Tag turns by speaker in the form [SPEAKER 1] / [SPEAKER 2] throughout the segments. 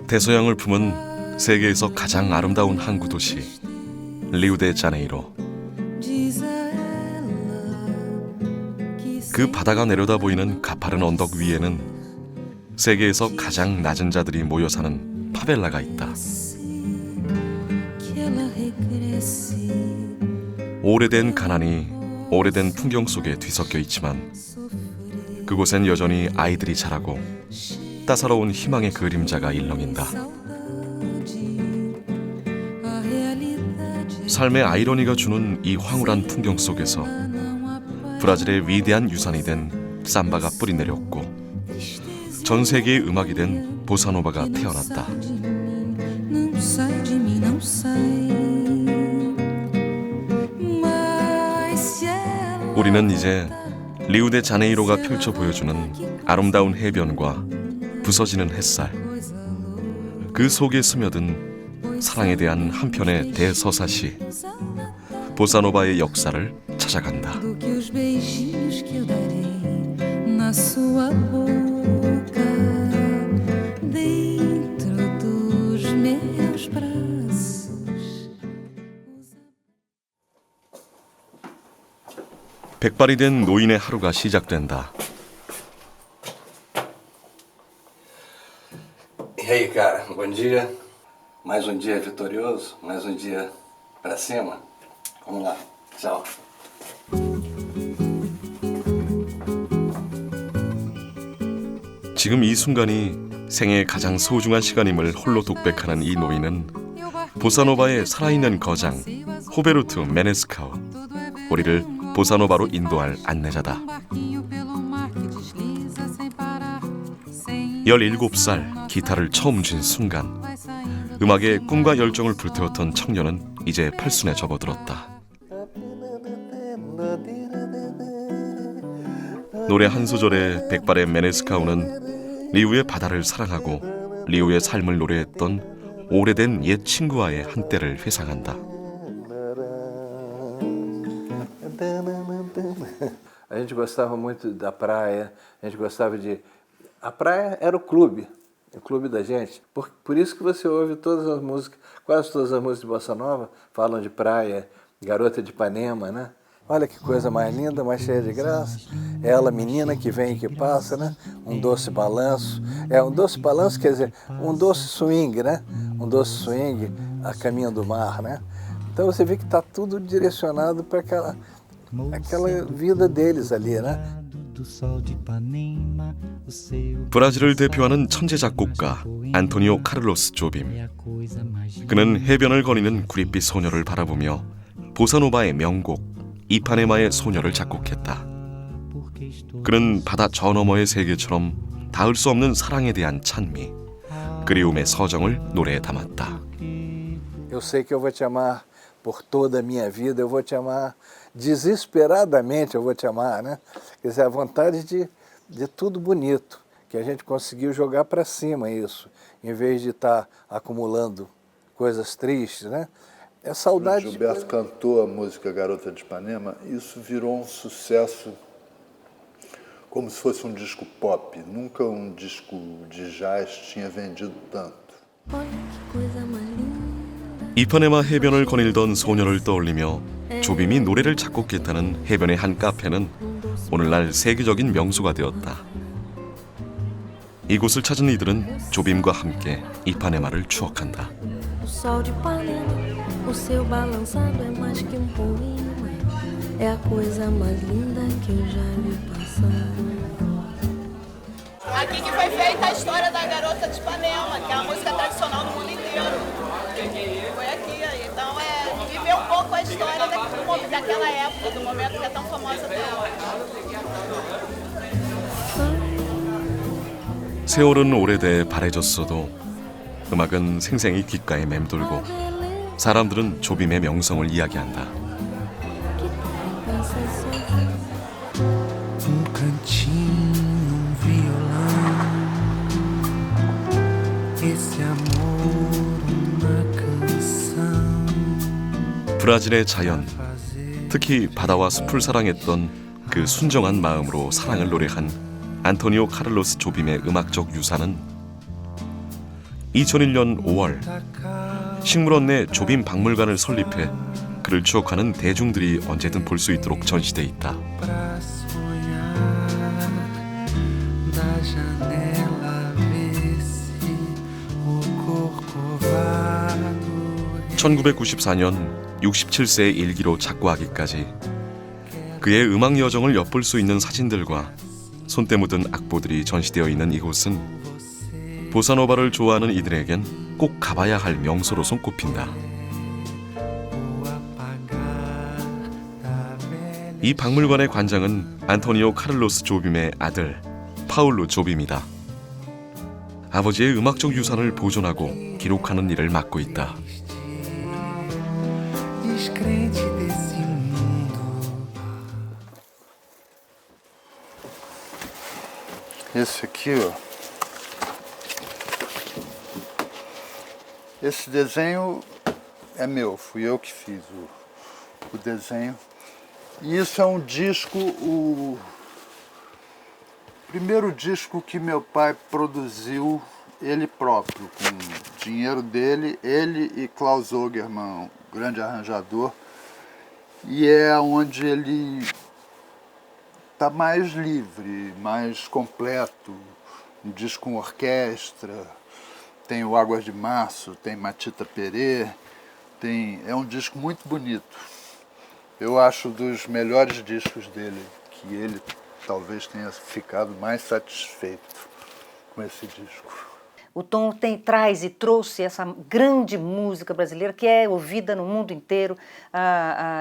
[SPEAKER 1] 대서양을 품은 세계에서 가장 아름다운 항구 도시 리우데자네이로. 그 바다가 내려다 보이는 가파른 언덕 위에는 세계에서 가장 낮은 자들이 모여 사는 파벨라가 있다. 오래된 가난이 오래된 풍경 속에 뒤섞여 있지만 그곳엔 여전히 아이들이 자라고 따사로운 희망의 그림자가 일렁인다. 삶의 아이러니가 주는 이 황홀한 풍경 속에서 브라질의 위대한 유산이 된 삼바가 뿌리내렸고 전 세계의 음악이 된 보사노바가 태어났다. 우리는 이제 리우데자네이로가 펼쳐 보여주는 아름다운 해변과 부서지는 햇살, 그 속에 스며든 사랑에 대한 한편의 대서사시, 보사노바의 역사를 찾아간다. 백발이 된 노인의 하루가 시작된다.
[SPEAKER 2] E aí, cara, bom dia. Mais dia vitorioso, mais dia pra cima. Vamos lá, tchau.
[SPEAKER 1] 지금 이 순간이 생애의 가장 소중한 시간임을 홀로 독백하는 이 노인은 보사노바의 살아있는 거장 호베르투 메네스카우, 우리를 보사노바로 인도할 안내자다. 17살 기타를 처음 쥔 순간 음악에 꿈과 열정을 불태웠던 청년은 이제 팔순에 접어들었다. 노래 한 소절에 백발의 메네스카우는 리우의 바다를 사랑하고 리우의 삶을 노래했던 오래된 옛 친구와의 한때를 회상한다.
[SPEAKER 2] A gente gostava muito da praia, a gente gostava de... A praia era o clube da gente. Por isso que você ouve todas as músicas, quase todas as músicas de Bossa Nova falam de praia, Garota de Ipanema, né? Olha que coisa mais linda, mais cheia de graça. Ela, menina que vem e que passa, né? Doce balanço. Doce balanço quer dizer doce swing, né? Doce swing a caminho do mar, né? Então você vê que está tudo direcionado para aquela vida deles ali, né?
[SPEAKER 1] 브라질을 대표하는 천재 작곡가 안토니오 카를로스 조빔. 그는 해변을 거니는 구릿빛 소녀를 바라보며 보사노바의 명곡 이파네마의 소녀를 작곡했다. 그는 바다 저 너머의 세계처럼 닿을 수 없는 사랑에 대한 찬미, 그리움의 서정을 노래에 담았다.
[SPEAKER 2] Eu sei que eu vou te amar por toda a minha vida, eu vou te amar desesperadamente, eu vou te amar, né? Quer dizer, a vontade de tudo bonito, que a gente conseguiu jogar para cima isso, em vez de estar acumulando coisas tristes, né? É saudade.
[SPEAKER 3] Quando Gilberto cantou a música Garota de Ipanema, isso virou sucesso como se fosse disco pop. Nunca disco de jazz tinha vendido tanto.
[SPEAKER 1] 이파네마 해변을 거닐던 소녀를 떠올리며 조빔이 노래를 작곡했다는 해변의 한 카페는 오늘날 세계적인 명소가 되었다. 이곳을 찾은 이들은 조빔과 함께 이파네마를 추억한다.
[SPEAKER 4] O seu balançado é mais que poema, é a coisa mais linda que eu já vi passar.
[SPEAKER 5] Aqui que foi feita a história da Garota de Ipanema, que é a música tradicional do mundo inteiro. Foi aqui, então viver pouco a história daquela época, do momento que é tão famosa até hoje.
[SPEAKER 1] 세월은 오래돼 바래졌어도 음악은 생생히 귓가에 맴돌고 사람들은 조빔의 명성을 이야기한다. 브라질의 자연, 특히 바다와 숲을 사랑했던 그 순정한 마음으로 사랑을 노래한 안토니오 카를로스 조빔의 음악적 유산은 2001년 5월 식물원 내 조빔 박물관을 설립해 그를 추억하는 대중들이 언제든 볼 수 있도록 전시돼 있다. 1994년 67세의 일기로 작고하기까지 그의 음악 여정을 엿볼 수 있는 사진들과 손때 묻은 악보들이 전시되어 있는 이곳은 보사노바를 좋아하는 이들에겐 꼭 가봐야 할 명소로 손꼽힌다. 이 박물관의 관장은 안토니오 카를로스 조빔의 아들 파울루 조빔이다. 아버지의 음악적 유산을 보존하고 기록하는 일을 맡고 있다.
[SPEAKER 3] Esse aqui, ó. Esse desenho é meu, fui eu que fiz o desenho. E isso é um disco, o primeiro disco que meu pai produziu ele próprio, com dinheiro dele, ele e Klaus Ogerman, o grande arranjador. E é onde ele está mais livre, mais completo, um disco com orquestra, tem o Águas de Março, tem Matita Perê, é um disco muito bonito. Eu acho dos melhores discos dele, que ele talvez tenha ficado mais satisfeito com esse disco.
[SPEAKER 6] O Tom traz e trouxe essa grande música brasileira que é ouvida no mundo inteiro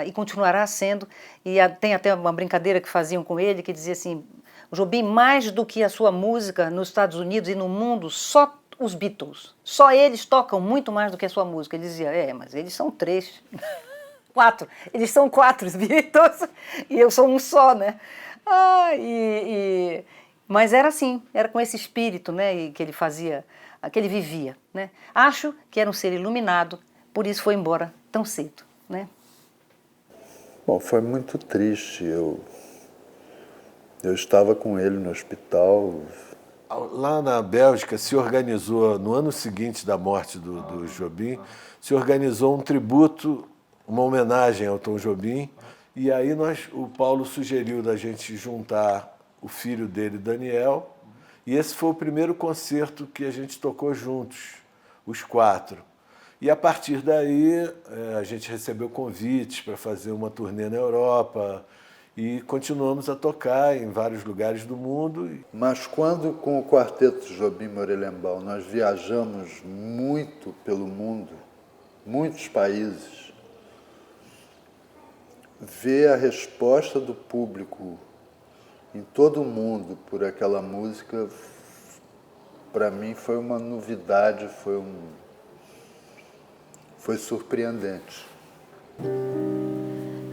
[SPEAKER 6] e continuará sendo. E tem até uma brincadeira que faziam com ele, que dizia assim, o Jobim, mais do que a sua música nos Estados Unidos e no mundo, só os Beatles. Só eles tocam muito mais do que a sua música. Ele dizia, mas eles são 3, 4. Eles são 4 os Beatles e eu sou um só, né? Mas era assim, era com esse espírito, né, que ele fazia, que ele vivia, né? Acho que era um ser iluminado, por isso foi embora tão cedo, né?
[SPEAKER 3] Bom, foi muito triste. Eu estava com ele no hospital.
[SPEAKER 7] Lá na Bélgica se organizou, no ano seguinte da morte do Jobim, se organizou um tributo, uma homenagem ao Tom Jobim, e aí o Paulo sugeriu da gente juntar o filho dele, Daniel, e esse foi o primeiro concerto que a gente tocou juntos, os 4. E a partir daí a gente recebeu convites para fazer uma turnê na Europa e continuamos a tocar em vários lugares do mundo.
[SPEAKER 3] Mas quando com o quarteto Jobim Morelenbaum nós viajamos muito pelo mundo, muitos países, ver a resposta do público em todo o mundo por aquela música, para mim foi uma novidade, foi surpreendente.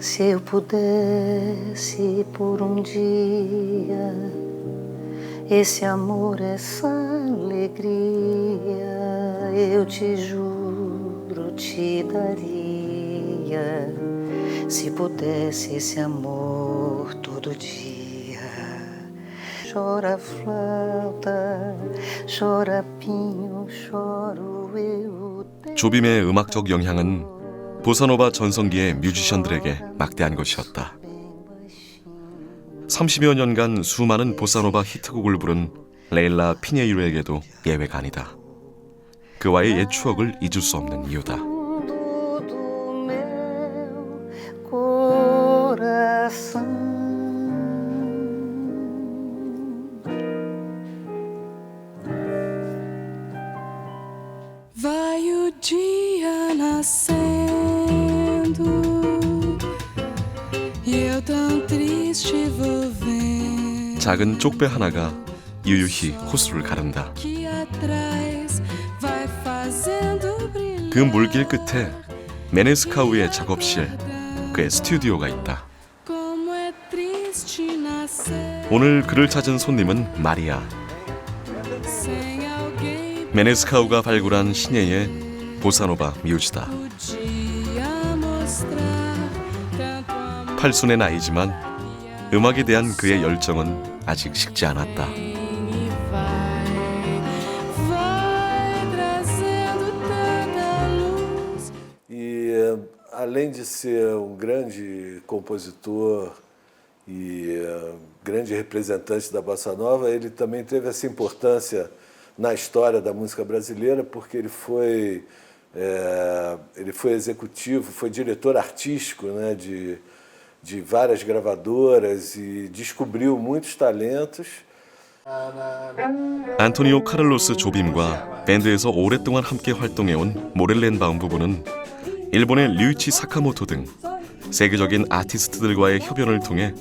[SPEAKER 6] Se eu pudesse por um dia, esse amor, essa alegria, eu te juro, te daria, se pudesse esse amor todo dia. Chora flauta, chora pinho, choro eu.
[SPEAKER 1] 조빔의 음악적 영향은 보사노바 전성기의 뮤지션들에게 막대한 것이었다. 30여 년간 수많은 보사노바 히트곡을 부른 레일라 피녜이로에게도 예외가 아니다. 그와의 옛 추억을 잊을 수 없는 이유다.
[SPEAKER 8] Vai o dia nascendo e eu tão triste vou vendo
[SPEAKER 1] 작은 쪽배 하나가 유유히 호수를 가른다.
[SPEAKER 8] que atrás vai fazendo brilhar
[SPEAKER 1] 그 물길 끝에 메네스카우의 작업실, 그의 스튜디오가 있다.
[SPEAKER 8] como é triste nascer
[SPEAKER 1] 오늘 그를 찾은 손님은 마리아.
[SPEAKER 8] sem alguém
[SPEAKER 1] 메네스카우가 발굴한 신예의 보사노바 뮤즈다.
[SPEAKER 8] podia mostrar tanto amor.
[SPEAKER 1] 팔순의 나이지만 음악에 대한 그의 열정은 아직 식지 않았다.
[SPEAKER 8] E vai trazendo tanta luz.
[SPEAKER 7] E além de ser um grande compositor e grande representante da bossa nova, ele também teve essa importância na história da música brasileira, porque ele foi executivo, foi diretor artístico, né, de várias gravadoras e descobriu muitos talentos.
[SPEAKER 1] 안토니오 카를로스 조빔과 밴드에서 오랫동안 함께 활동해온 모렐렌바움 부부는 일본의 류이치 사카모토 등 세계적인 아티스트들과의 협연을 통해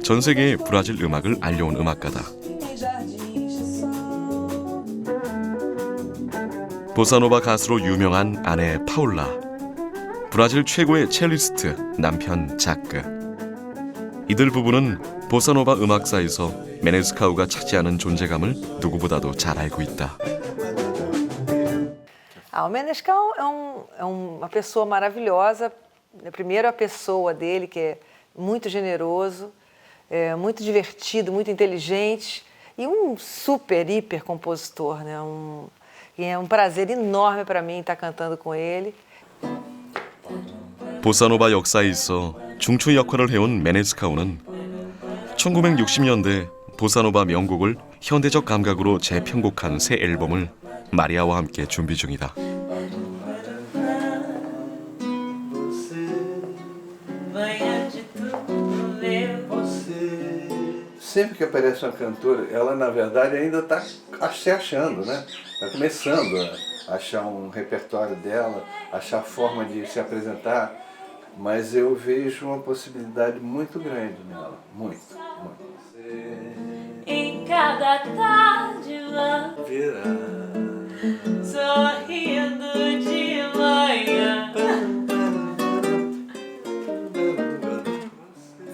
[SPEAKER 1] 전 세계의 브라질 음악을 알려온 음악가다. 보사노바 가수로 유명한 아내 파울라, 브라질 최고의 첼리스트 남편 자크. 이들 부부는 보사노바 음악사에서 메네스카우가 차지하는 존재감을 누구보다도 잘 알고 있다.
[SPEAKER 9] O Menescal é uma pessoa maravilhosa. Primeiro, a pessoa dele, que é muito generoso, muito divertido, muito inteligente e um super, hiper compositor, né? É um prazer enorme para mim estar cantando com ele.
[SPEAKER 1] 보사노바 역사에 있어 중추 역할을 해온 메네스카우는 1960년대 보사노바 명곡을 현대적 감각으로 재편곡한 새 앨범을 마리아와 함께 준비 중이다.
[SPEAKER 2] Sempre que aparece uma cantora, ela na verdade ainda está se achando, né? Está começando a achar um repertório dela, achar forma de se apresentar, mas eu vejo uma possibilidade muito grande nela, muito, muito.
[SPEAKER 10] Em cada tarde
[SPEAKER 2] Virá.
[SPEAKER 10] sorrindo de manhã.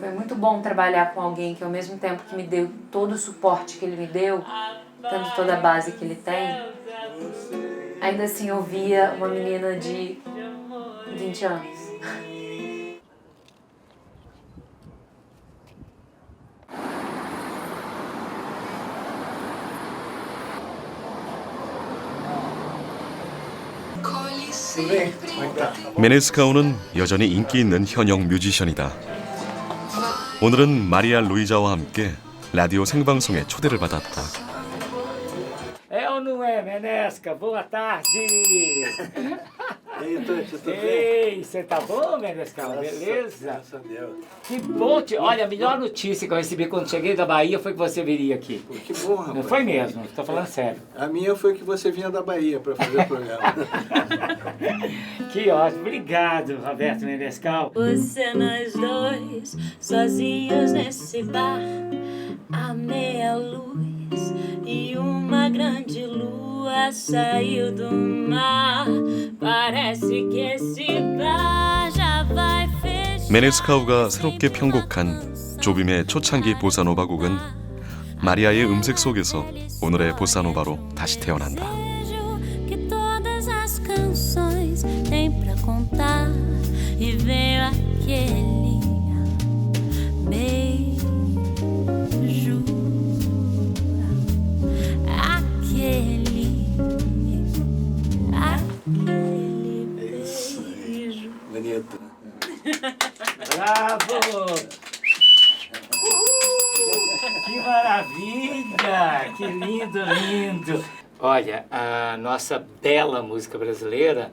[SPEAKER 11] Foi muito bom trabalhar com alguém que ao mesmo tempo que me deu todo o suporte que ele me deu, tendo toda a base que ele tem, ainda assim eu via uma menina de 20 anos.
[SPEAKER 1] 메네스카우는 여전히 인기 있는 현역 뮤지션이다. 오늘은 마리아 루이자와 함께 라디오 생방송에 초대를 받았다.
[SPEAKER 12] É ou não é, Menesca? Boa tarde!
[SPEAKER 2] Ei, tudo bem?
[SPEAKER 12] Ei, você tá bom, Menesca? Beleza?
[SPEAKER 2] Graças a Deus.
[SPEAKER 12] Que bom! Olha, a melhor notícia que eu recebi quando cheguei da Bahia foi que você viria aqui.
[SPEAKER 2] Pô, que bom, rapaz.
[SPEAKER 12] Não foi mesmo, tô falando sério.
[SPEAKER 2] A minha foi que você vinha da Bahia para fazer o programa.
[SPEAKER 12] Que ótimo! Obrigado, Roberto Menescal.
[SPEAKER 10] Você nós dois, sozinhos nesse bar, a meia luz e uma grande lua saiu do mar. Parece que esse bar já vai fechar.
[SPEAKER 1] 메네스카우가 새롭게 편곡한 조빔의 초창기 보사노바 곡은 마리아의 음색 속에서 오늘의 보사노바로 다시 태어난다.
[SPEAKER 10] Que todas as canções têm pra contar e veio aquele beijo, aquele beijo.
[SPEAKER 2] Bonito.
[SPEAKER 12] Bravo! Que maravilha! Que lindo, lindo! Olha, a nossa bela música brasileira,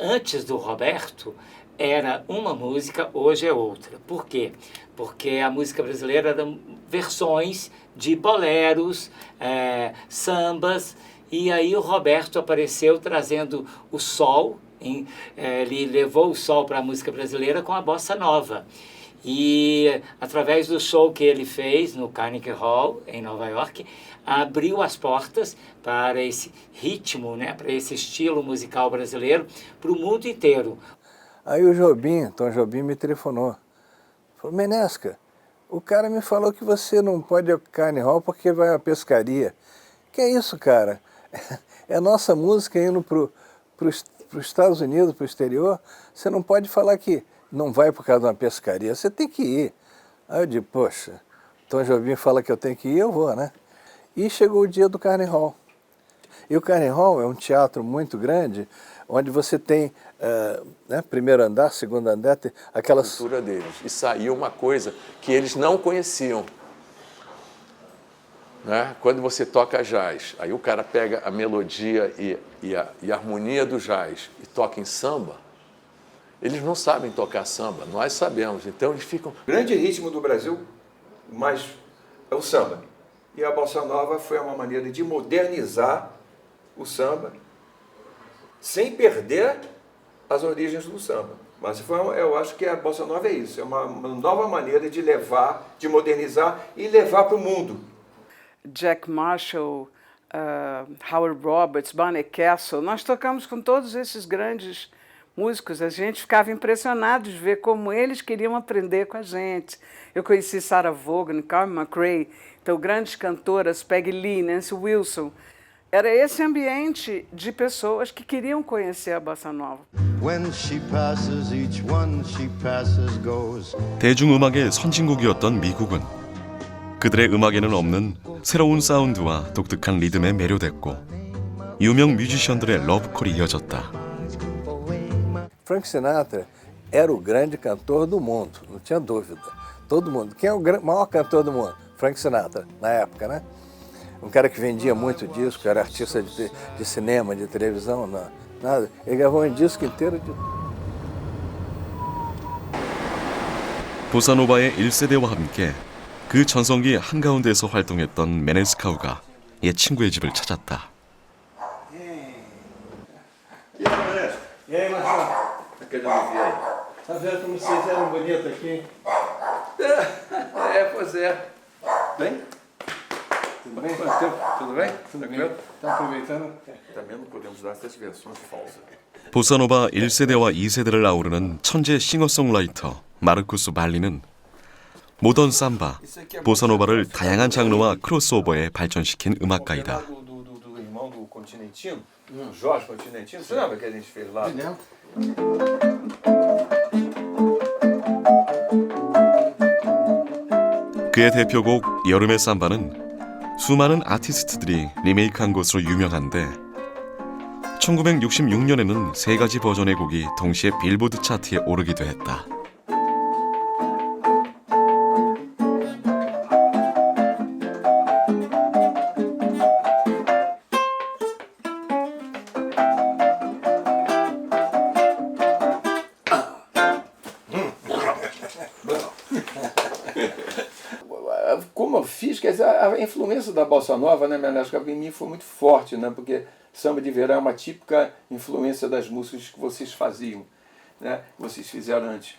[SPEAKER 12] antes do Roberto, era uma música, hoje é outra. Por quê? Porque a música brasileira eram versões de boleros, sambas, e aí o Roberto apareceu trazendo o sol, ele levou o sol para a música brasileira com a bossa nova. E através do show que ele fez no Carnegie Hall, em Nova York, abriu as portas para esse ritmo, né, para esse estilo musical brasileiro, para o mundo inteiro.
[SPEAKER 2] Aí o Jobim, Tom Jobim, me telefonou. Falou, Menesca, o cara me falou que você não pode ir ao Carnegie Hall porque vai à pescaria. Que é isso, cara? É nossa música indo para os Estados Unidos, para o exterior. Você não pode falar que não vai por causa de uma pescaria, você tem que ir. Aí eu digo, poxa, Tom Jobim fala que eu tenho que ir, eu vou, né? E chegou o dia do Carnegie Hall. E o Carnegie Hall é um teatro muito grande, onde você tem né, primeiro andar, segundo andar, tem aquelas...
[SPEAKER 13] cultura deles. E saiu uma coisa que eles não conheciam. Né? Quando você toca jazz, aí o cara pega a melodia e a harmonia do jazz e toca em samba, eles não sabem tocar samba, nós sabemos, então eles ficam...
[SPEAKER 14] O grande ritmo do Brasil, mas é o samba. E a Bossa Nova foi uma maneira de modernizar o samba, sem perder as origens do samba. Mas eu acho que a Bossa Nova é isso, é uma nova maneira de levar, de modernizar e levar para o mundo.
[SPEAKER 15] Jack Marshall, Howard Roberts, Barney Castle, nós tocamos com todos esses grandes músicos, a gente ficava impressionado de ver como eles queriam aprender com a gente. Eu conheci Sarah Vaughan, Carmen McRae, então grandes cantoras, Peggy Lee, Nancy Wilson. Era esse ambiente de pessoas que queriam conhecer a Bossa Nova.
[SPEAKER 1] 대중음악의 선진국이었던 미국은 그들의 음악에는 없는 새로운 사운드와 독특한 리듬에 매료됐고 유명 뮤지션들의 러브콜이 이어졌다.
[SPEAKER 2] Frank Sinatra era o grande cantor do mundo, não tinha dúvida. Todo mundo. Quem é o maior cantor do mundo? Frank Sinatra, na época, né? Um cara que vendia muito disco, era artista de cinema, de televisão, nada. Ele gravou um disco inteiro de...
[SPEAKER 1] 보사노바의 1세대와 함께 그 전성기 한가운데에서 활동했던 메네스카우가 옛 친구의 집을 찾았다.
[SPEAKER 2] E aí, Marcelo? Tá vendo como vocês eram bonitos aqui?
[SPEAKER 14] Pois é. Bem?
[SPEAKER 2] Tudo bem?
[SPEAKER 14] Quanto tempo? Tudo bem?
[SPEAKER 2] Tranquilo? Tá aproveitando?
[SPEAKER 14] Também não podemos dar essas versões falsas.
[SPEAKER 1] 보사노바 1세대와 2세대를 아우르는 천재 싱어송라이터 마르쿠스 발리는 모던 삼바, 보사노바를 다양한 장르와 크로스오버에 발전시킨 음악가이다.
[SPEAKER 14] Do irmão do Continentino, Jorge Continentino, você lembra que a gente fez lá?
[SPEAKER 1] 그의 대표곡 여름의 삼바는 수많은 아티스트들이 리메이크한 것으로 유명한데 1966년에는 3가지 버전의 곡이 동시에 빌보드 차트에 오르기도 했다.
[SPEAKER 14] Como eu fiz, quer dizer, a influência da Bossa Nova, né, em mim foi muito forte, né, porque samba de verão é uma típica influência das músicas que vocês faziam, né, que vocês fizeram antes.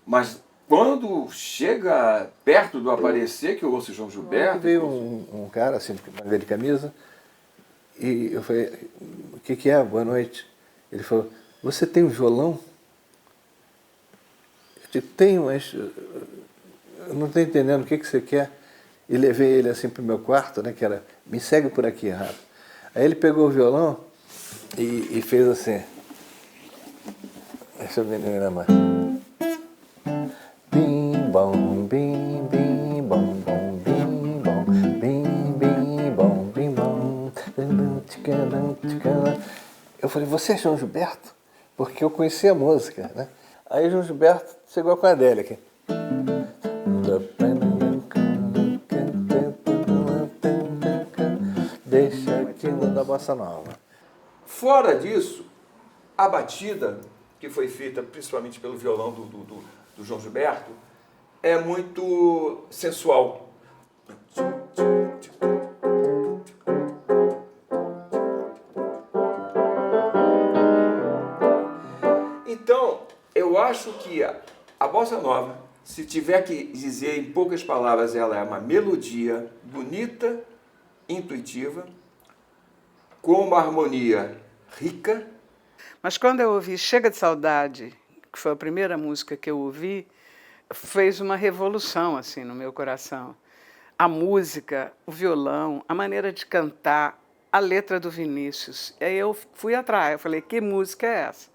[SPEAKER 14] Mas quando chega perto do Aparecer, que eu ouço João Gilberto...
[SPEAKER 2] Veio um cara assim, de manga de camisa, e eu falei, o que é? Boa noite. Ele falou, você tem um violão? Eu digo, tenho, mas eu não estou entendendo o que você quer. E levei ele assim para o meu quarto, né, que era, me segue por aqui, Rafa. Aí ele pegou o violão e fez assim. Deixa eu ver mais. Bim, bom, bim, bim, bom, bom, bim, bom, bim, bim, bom, bim, bom. Eu falei, você é João Gilberto? Porque eu conhecia a música, né? Aí João Gilberto chegou com a Adélia aqui. Deixa aquilo da Bossa Nova.
[SPEAKER 14] Fora disso, a batida, que foi feita principalmente pelo violão do João Gilberto, é muito sensual. Então, eu acho que a Bossa Nova, se tiver que dizer em poucas palavras, ela é uma melodia bonita, intuitiva, com uma harmonia rica.
[SPEAKER 15] Mas quando eu ouvi Chega de Saudade, que foi a primeira música que eu ouvi, fez uma revolução assim no meu coração. A música, o violão, a maneira de cantar, a letra do Vinícius. E aí eu fui atrás, eu falei, que música é essa?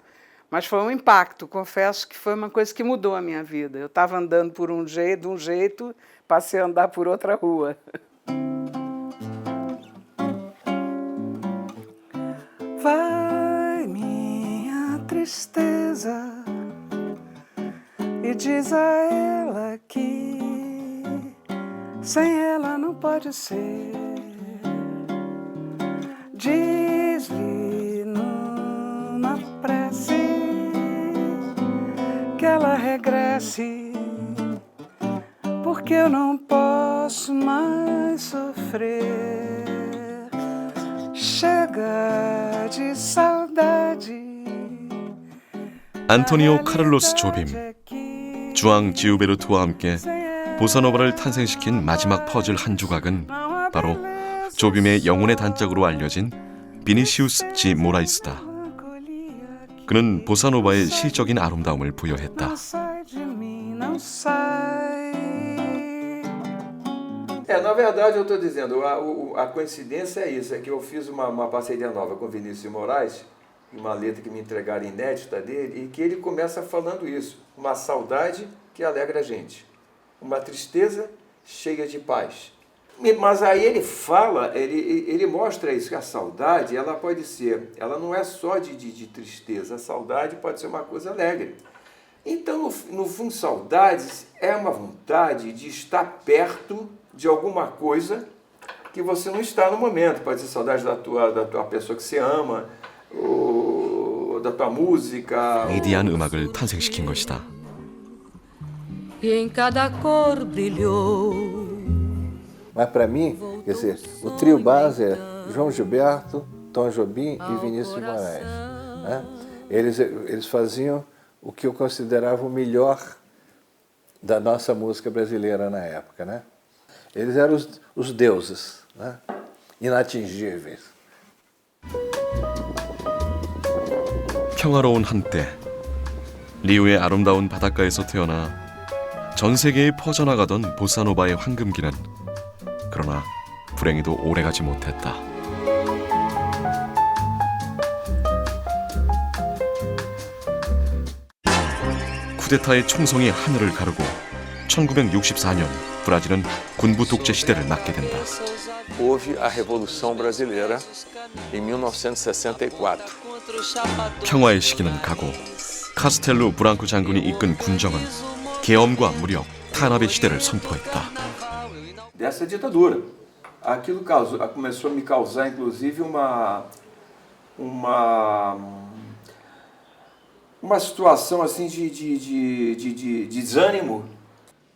[SPEAKER 15] Mas foi um impacto, confesso que foi uma coisa que mudou a minha vida. Eu estava andando por de um jeito, passei a andar por outra rua. Vai minha tristeza e diz a ela que sem ela não pode ser. Diz-lhe numa prece que ela regresse, porque eu não posso mais sofrer. Chega de saudade.
[SPEAKER 1] 안토니오 카를로스 조빔, 주앙 지우베르토와 함께 보사노바를 탄생시킨 마지막 퍼즐 한 조각은 바로 조빔의 영혼의 단짝으로 알려진 비니시우스 지 모라이스다. 그는 보사노바의 시적인 아름다움을 부여했다.
[SPEAKER 14] Na verdade, eu estou dizendo, a coincidência é isso, é que eu fiz uma parceria nova com Vinícius de Moraes, uma letra que me entregaram inédita dele, e que ele começa falando isso, uma saudade que alegra a gente, uma tristeza cheia de paz. Mas aí ele fala, ele mostra isso, que a saudade, ela pode ser, ela não é só de tristeza, a saudade pode ser uma coisa alegre. Então, no fundo, saudades é uma vontade de estar perto de alguma coisa que você não está no momento. Pode ser saudade da tua pessoa que você ama, ou da tua música.
[SPEAKER 1] 위대한 음악을 탄생시킨 것이다.
[SPEAKER 8] E em cada cor brilhou.
[SPEAKER 2] Mas para mim, quer dizer, o trio base é João Gilberto, Tom Jobim e Vinícius de Moraes. Né? Eles faziam o que eu considerava o melhor da nossa música brasileira na época, né? Eles eram os deuses, né? Inatingíveis.
[SPEAKER 1] 평화로운 한때, 리우의 아름다운 바닷가에서 태어나 전 세계에 퍼져나가던 보사노바의 황금기는 그러나 불행히도 오래가지 못했다. 쿠데타의 총성이 하늘을 가르고 1964년 브라질은 군부 독재 시대를 맞게 된다.
[SPEAKER 13] Houve a Revolução Brasileira em 1964.
[SPEAKER 1] 평화의 시기는 가고 카스텔루 브랑코 장군이 이끈 군정은 계엄과 무력, 탄압의 시대를 선포했다.
[SPEAKER 14] Dessa ditadura. Aquilo começou a me causar, inclusive, uma situação assim de desânimo.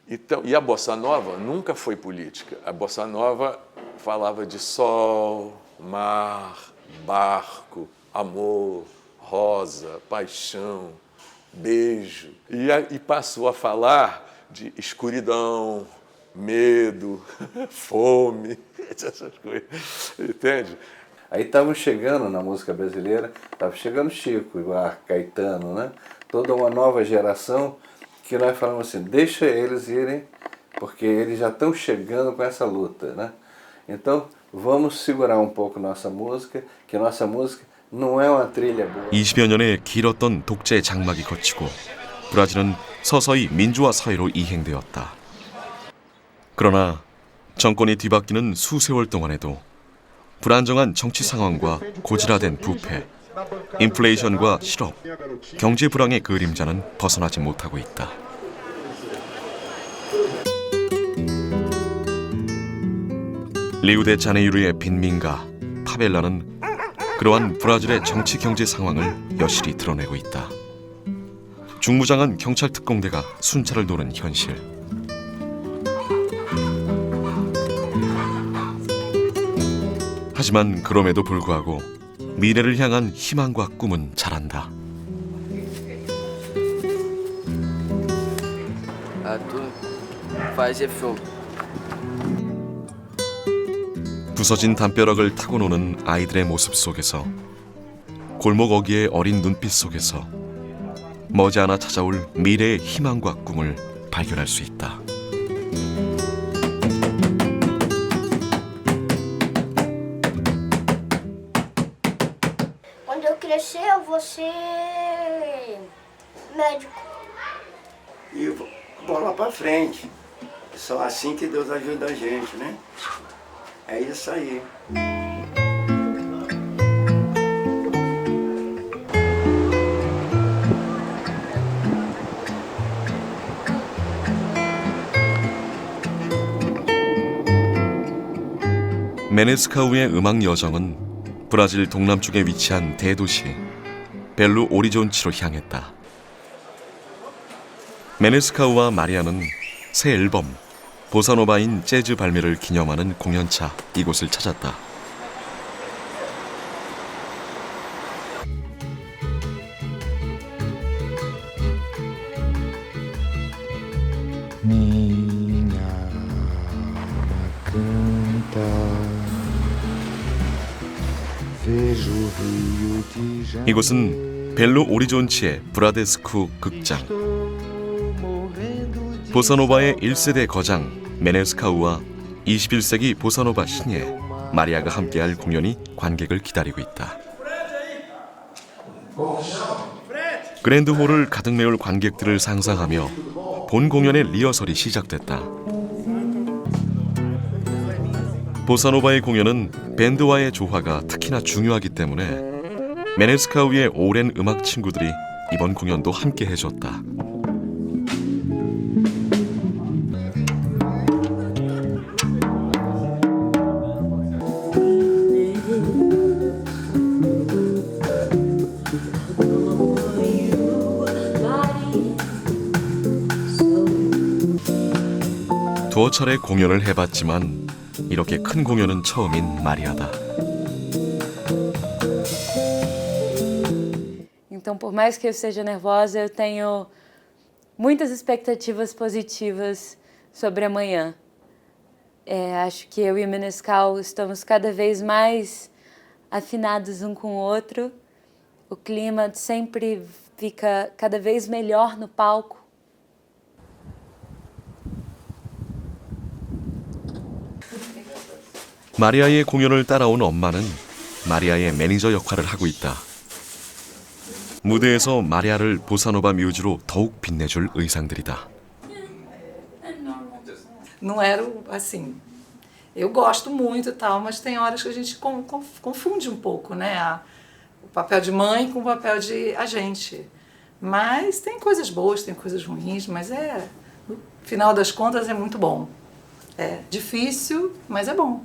[SPEAKER 13] Então, e a Bossa Nova nunca foi política. A Bossa Nova falava de sol, mar, barco, amor, rosa, paixão, beijo. E passou a falar de escuridão, medo, fome, essas coisas, entende?
[SPEAKER 2] Aí estavam chegando na música brasileira, estava chegando Chico, Buarque, Caetano, né? Toda uma nova geração que nós falamos assim, deixa eles irem, porque eles já estão chegando com essa luta, né? Então, vamos segurar um pouco nossa música, que nossa música não é uma trilha boa.
[SPEAKER 1] 20여 년의 길었던 독재 장막이 거치고 브라질은 서서히 민주화 사회로 이행되었다. 그러나 정권이 뒤바뀌는 수세월 동안에도 불안정한 정치 상황과 고질화된 부패, 인플레이션과 실업, 경제 불황의 그림자는 벗어나지 못하고 있다. 리우데 자네이루의 빈민가 파벨라는 그러한 브라질의 정치 경제 상황을 여실히 드러내고 있다. 중무장한 경찰 특공대가 순찰을 노는 현실. 하지만 그럼에도 불구하고 미래를 향한 희망과 꿈은 자란다. 부서진 담벼락을 타고 노는 아이들의 모습 속에서 골목 어귀의 어린 눈빛 속에서 머지않아 찾아올 미래의 희망과 꿈을 발견할 수 있다.
[SPEAKER 16] Quando eu crescer, eu vou ser Médico.
[SPEAKER 17] E bola pra frente. Só assim que Deus ajuda a gente, né? É isso aí.
[SPEAKER 1] 메네스카우의 음악 여정은 브라질 동남쪽에 위치한 대도시 벨루 오리존치로 향했다. 메네스카우와 마리아는 새 앨범 보사노바인 재즈 발매를 기념하는 공연차 이곳을 찾았다. 이곳은 벨루 오리존치의 브라데스쿠 극장. 보사노바의 1세대 거장 메네스카우와 21세기 보사노바 신예 마리아가 함께할 공연이 관객을 기다리고 있다. 그랜드홀을 가득 메울 관객들을 상상하며 본 공연의 리허설이 시작됐다. 보사노바의 공연은 밴드와의 조화가 특히나 중요하기 때문에 메네스카우의 오랜 음악 친구들이 이번 공연도 함께 해줬다. 두어 차례 공연을 해봤지만 이렇게 큰 공연은 처음인 마리아다.
[SPEAKER 11] Então, por mais que eu seja nervosa, eu tenho muitas expectativas positivas sobre amanhã. Acho que eu e o Menescal estamos cada vez mais afinados um com o outro. O clima sempre fica cada vez melhor no palco.
[SPEAKER 1] 마리아의 공연을 따라온 엄마는 마리아의 매니저 역할을 하고 있다. 무대에서 마리아를 보사노바 뮤즈로 더욱 빛내줄 의상들이다.
[SPEAKER 18] Não era assim. Eu gosto muito e tal, mas tem horas que a gente confunde um pouco, né? O papel de mãe com o papel de agente. Mas tem coisas boas, tem coisas ruins, mas no final das contas é muito bom. É difícil, mas é bom.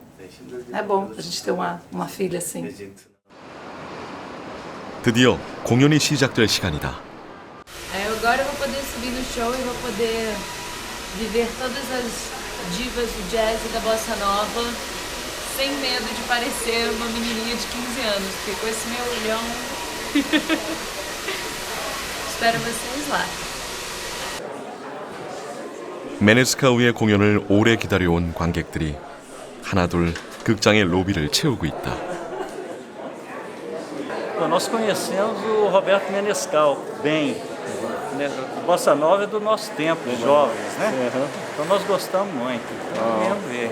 [SPEAKER 18] É bom a gente ter uma filha assim.
[SPEAKER 1] 드디어 공연이 시작될 시간이다.
[SPEAKER 11] Agora eu vou poder subir no show e vou poder viver todas as divas do jazz e da bossa nova sem medo de parecer uma menininha de 15 anos, porque com esse meu olhão espero vocês lá.
[SPEAKER 1] 메네스카우의 공연을 오래 기다려온 관객들이 하나둘 극장의 로비를 채우고 있다.
[SPEAKER 19] Nós conhecemos o Roberto Menescal bem, né? Bossa Nova é do nosso tempo, jovens, né? Então nós gostamos muito, queremos ver.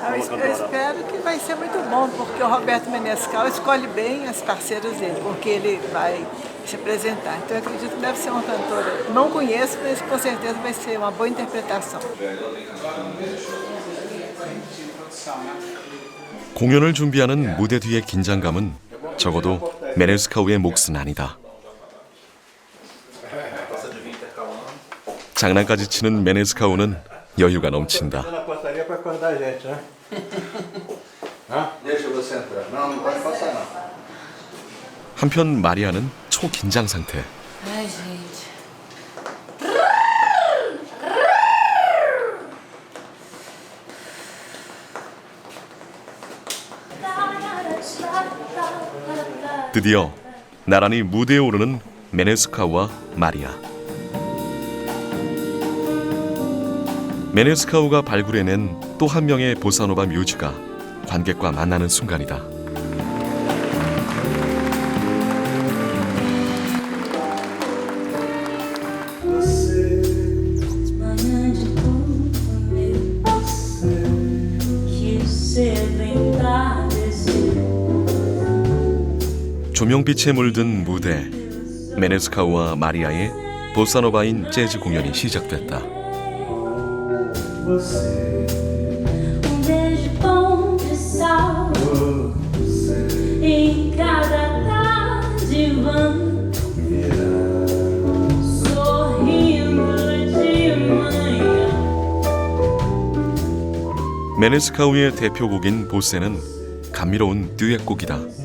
[SPEAKER 20] Eu espero que vai ser muito bom, porque o Roberto Menescal escolhe bem as parceiras dele, porque ele vai se apresentar. Então eu acredito que deve ser uma cantora. Não conheço, mas com certeza vai ser uma boa interpretação.
[SPEAKER 1] 공연을 준비하는 무대 뒤의 긴장감은 적어도 메네스카우의 몫은 아니다. 장난까지 치는 메네스카우는 여유가 넘친다. 한편 마리아는 초긴장 상태.
[SPEAKER 11] Ai, gente.
[SPEAKER 1] 드디어 나란히 무대에 오르는 메네스카우와 마리아. 메네스카우가 발굴해낸 또 한 명의 보사노바 뮤즈가 관객과 만나는 순간이다. 조명빛에 물든 무대, 메네스카우와 마리아의 보사노바인 재즈 공연이 시작됐다.
[SPEAKER 10] beijo bom de sal em cada tarde vão sorrindo de manhã.
[SPEAKER 1] 메네스카우의 대표곡인 보세는 감미로운 듀엣곡이다.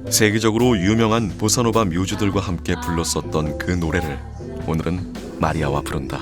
[SPEAKER 1] 세계적으로 유명한 보사노바 뮤즈들과 함께 불렀었던 그 노래를 오늘은 마리아와 부른다.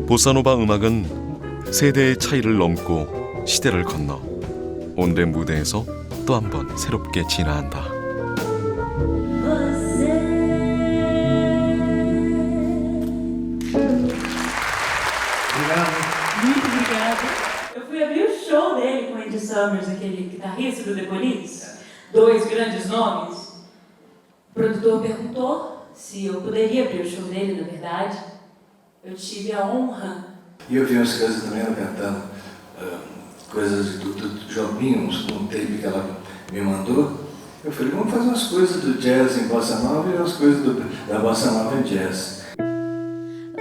[SPEAKER 1] 보사노바 음악은 세대의 차이를 넘고 시대를 건너 온덴 무대에서 또 한 번 새롭게 진화한다.
[SPEAKER 10] Muito obrigada. Eu fui abrir o show dele com o Andy Summers, aquele guitarrista do The Police. 2 grandes nomes. O produtor perguntou se eu poderia abrir o show dele, na verdade. Eu tive a honra.
[SPEAKER 2] E eu vi umas coisas também, ela cantando coisas do Jobim, um tape que ela me mandou. Eu falei, vamos fazer umas coisas do jazz em bossa nova e umas coisas da bossa nova em jazz.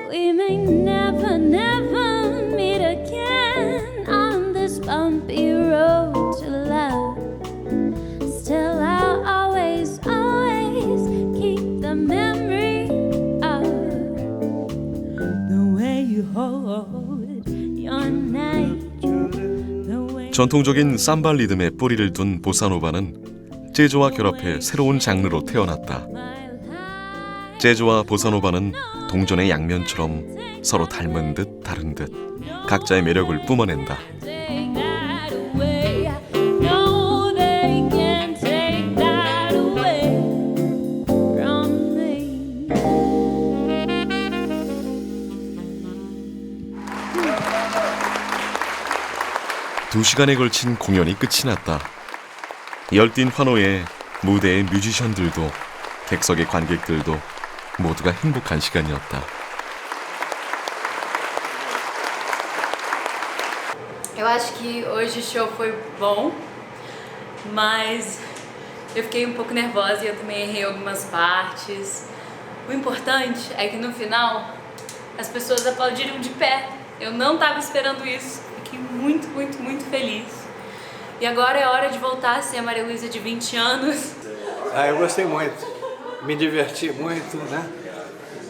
[SPEAKER 10] We may never, never meet again on this bumpy road to love. Still I'll always, always keep the memory of the way you hold your night.
[SPEAKER 1] 전통적인 삼바 리듬에 뿌리를 둔 보사노바는 재즈와 결합해 새로운 장르로 태어났다. 재즈와 보사노바는 동전의 양면처럼 서로 닮은 듯 다른 듯 각자의 매력을 뿜어낸다. 두 시간에 걸친 공연이 끝이 났다. 열띤 환호에 무대의 뮤지션들도 객석의 관객들도 모두가 행복한 시간이었다.
[SPEAKER 11] Eu acho que hoje o show foi bom, mas eu fiquei um pouco nervosa e eu também errei algumas partes. O importante é que no final as pessoas aplaudiram de pé. Eu não estava esperando isso. Fiquei muito, muito, muito feliz. E agora é hora de voltar a ser a Maria Luísa de 20 anos.
[SPEAKER 2] Eu gostei muito, me diverti muito, né?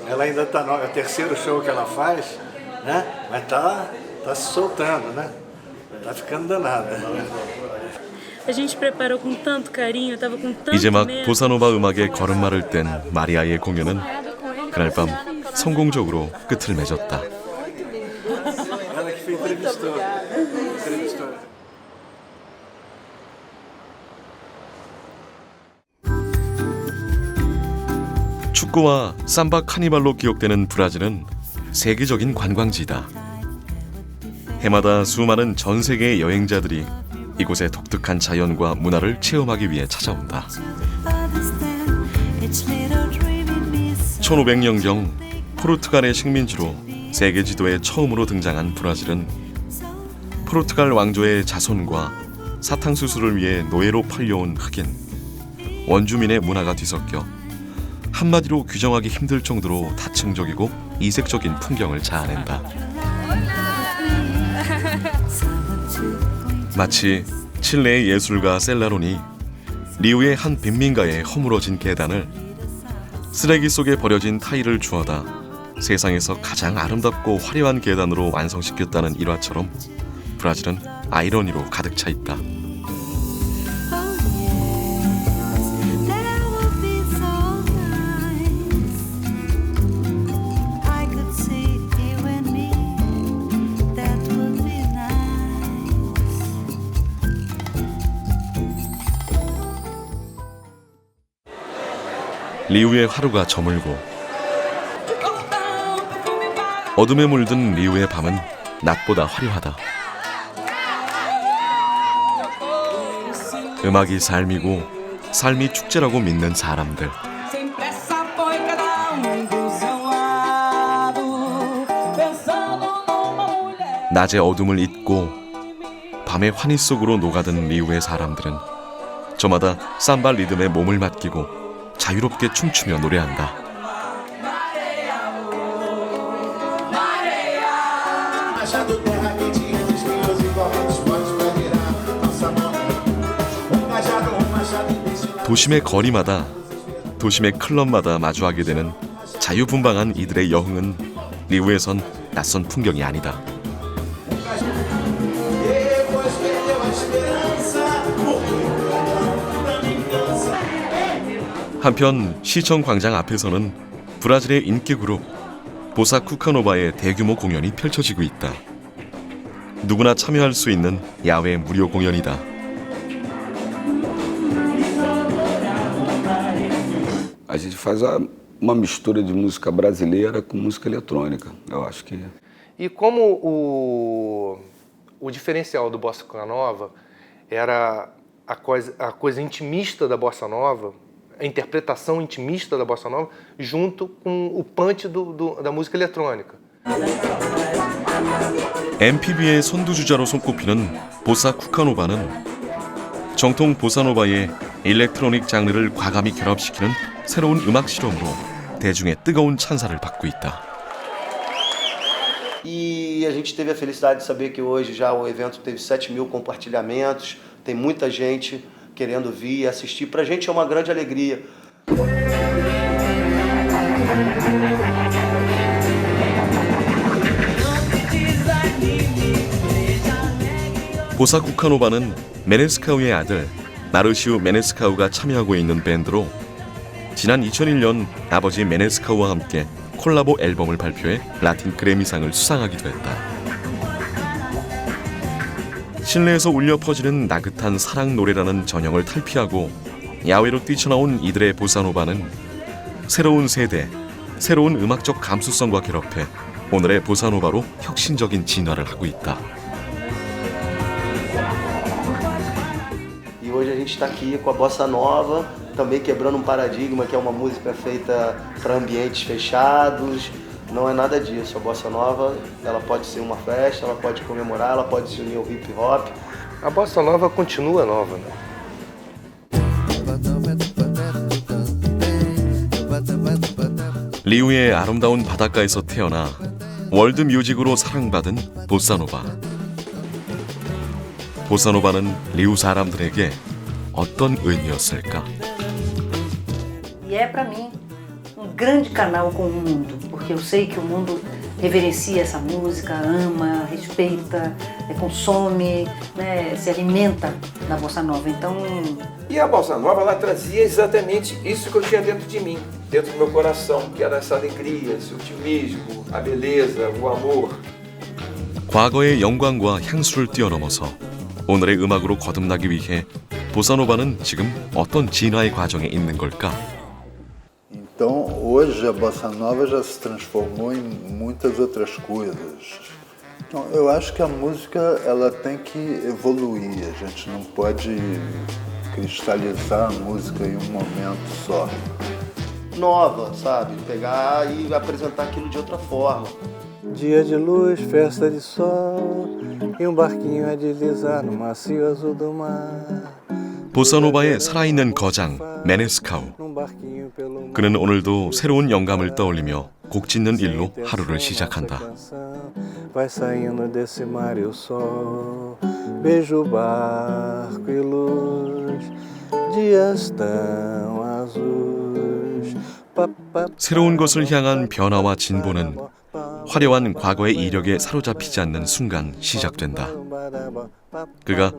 [SPEAKER 2] Ela ainda está no terceiro show que ela faz, né? Mas tá se soltando, né? Tá ficando danada.
[SPEAKER 10] A gente preparou com tanto carinho, tava com tanto
[SPEAKER 1] 이제 막
[SPEAKER 10] medo.
[SPEAKER 1] 보사노바 음악에 걸음마를 뗀 마리아의 공연은 그날 밤 성공적으로 끝을 맺었다.
[SPEAKER 2] Ela que entrevistou.
[SPEAKER 1] 축구와 삼바 카니발로 기억되는 브라질은 세계적인 관광지다. 해마다 수많은 전 세계의 여행자들이 이곳의 독특한 자연과 문화를 체험하기 위해 찾아온다. 1500년경 포르투갈의 식민지로 세계 지도에 처음으로 등장한 브라질은 포르투갈 왕조의 자손과 사탕수수를 위해 노예로 팔려온 흑인, 원주민의 문화가 뒤섞여 한마디로 규정하기 힘들 정도로 다층적이고 이색적인 풍경을 자아낸다. 마치 칠레의 예술가 셀라론이 리우의 한 빈민가에 허물어진 계단을 쓰레기 속에 버려진 타일을 주워다 세상에서 가장 아름답고 화려한 계단으로 완성시켰다는 일화처럼 브라질은 아이러니로 가득 차 있다. 리우의 하루가 저물고 어둠에 물든 리우의 밤은 낮보다 화려하다. 음악이 삶이고 삶이 축제라고 믿는 사람들. 낮의 어둠을 잊고 밤의 환희 속으로 녹아든 리우의 사람들은 저마다 삼바 리듬에 몸을 맡기고 자유롭게 춤추며 노래한다. 도심의 거리마다, 도심의 클럽마다 마주하게 되는 자유분방한 이들의 여흥은 리우에선 낯선 풍경이 아니다. 한편 시청 광장 앞에서는 브라질의 인기 그룹 보사 쿠카노바의 대규모 공연이 펼쳐지고 있다. 누구나 참여할 수 있는 야외 무료 공연이다.
[SPEAKER 16] A gente faz uma mistura de música brasileira com música eletrônica, eu acho que.
[SPEAKER 21] E como o diferencial do Bossa Nova era a coisa intimista da Bossa Nova, a interpretação intimista da Bossa Nova, junto com o punch da música eletrônica.
[SPEAKER 1] MPB의 선두주자로 손꼽히는 보사 쿠카노바는 정통 보사노바의 일렉트로닉 장르를 과감히 결합시키는 새로운 음악 실험으로 대중의 뜨거운 찬사를 받고 있다.
[SPEAKER 22] E a gente teve a felicidade de saber que hoje já o evento teve 7.000 compartilhamentos, tem muita gente querendo vir e assistir. Pra gente é uma grande alegria.
[SPEAKER 1] 보사 쿠카노바는 메네스카우의 아들 마르시우 메네스카우가 참여하고 있는 밴드로 지난 2001년 아버지 메네스카우와 함께 콜라보 앨범을 발표해 라틴 그래미상을 수상하기도 했다. 실내에서 울려 퍼지는 나긋한 사랑 노래라는 전형을 탈피하고 야외로 뛰쳐나온 이들의 보사노바는 새로운 세대, 새로운 음악적 감수성과 결합해 오늘의 보사노바로 혁신적인 진화를 하고 있다.
[SPEAKER 22] E hoje a gente está aqui com a Bossa Nova, também quebrando um paradigma que é uma música feita para ambientes fechados. Não é nada disso. A Bossa Nova, ela pode ser uma festa, ela pode comemorar, ela pode se unir ao hip hop.
[SPEAKER 21] A Bossa Nova continua nova, né?
[SPEAKER 1] 리우의 아름다운 바닷가에서 태어나 월드 뮤직으로 사랑받은 보사노바. 보사노바는 리우 사람들에게 어떤 의미였을까?
[SPEAKER 6] E é para mim grande canal com o mundo, porque eu sei que o mundo reverencia essa música, ama, respeita, consome, né, se alimenta da Bossa Nova. Então...
[SPEAKER 14] E a Bossa Nova, ela trazia exatamente isso que eu tinha dentro de mim, dentro do meu coração, que era essa alegria, esse otimismo, a beleza, o amor.
[SPEAKER 1] 과거의 영광과 향수를 뛰어넘어서 오늘의 음악으로 거듭나기 위해 보사노바는 지금 어떤 진화의 과정에 있는 걸까?
[SPEAKER 3] Então, hoje a Bossa Nova já se transformou em muitas outras coisas. Então, eu acho que a música ela tem que evoluir, a gente não pode cristalizar a música em um momento só.
[SPEAKER 22] Nova, sabe? Pegar e apresentar aquilo de outra forma.
[SPEAKER 2] Dia de luz, festa de sol, e barquinho a deslizar no macio azul do mar.
[SPEAKER 1] 보사노바의 살아있는 거장 메네스카우. 그는 오늘도 새로운 영감을 떠올리며 곡 짓는 일로 하루를 시작한다.
[SPEAKER 2] Vai saindo desse mar e o sol, beijo o barco e luz, dias tão azuis.
[SPEAKER 1] 새로운 것을 향한 변화와 진보는 화려한 과거의 이력에 사로잡히지 않는 순간 시작된다. 그가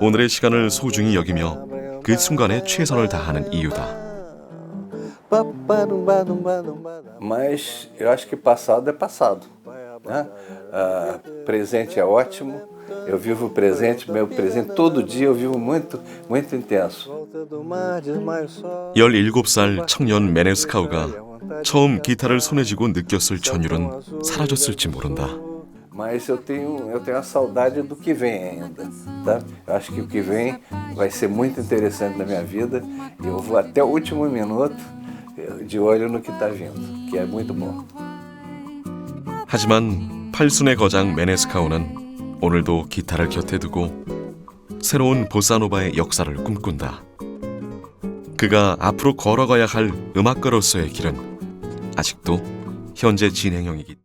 [SPEAKER 1] 오늘의 시간을 소중히 여기며 그 순간에 최선을 다하는 이유다.
[SPEAKER 2] Mas eu acho que passado é passado, né? Presente é ótimo. Eu vivo o presente, meu presente todo dia eu vivo muito intenso.
[SPEAKER 1] 17살 청년 메네스카우가 처음 기타를 손에 쥐고 느꼈을 전율은 사라졌을지 모른다.
[SPEAKER 2] mas eu tenho a saudade do que vem ainda, tá? Eu acho que o que vem vai ser muito interessante na minha vida e eu vou até o último minuto de olho no que está vindo, que é muito bom.
[SPEAKER 1] 하지만 팔순의 거장 메네스카우는 오늘도 기타를 곁에 두고 새로운 보사노바의 역사를 꿈꾼다. 그가 앞으로 걸어가야 할 음악가로서의 길은 아직도 현재 진행형이기 때문이다.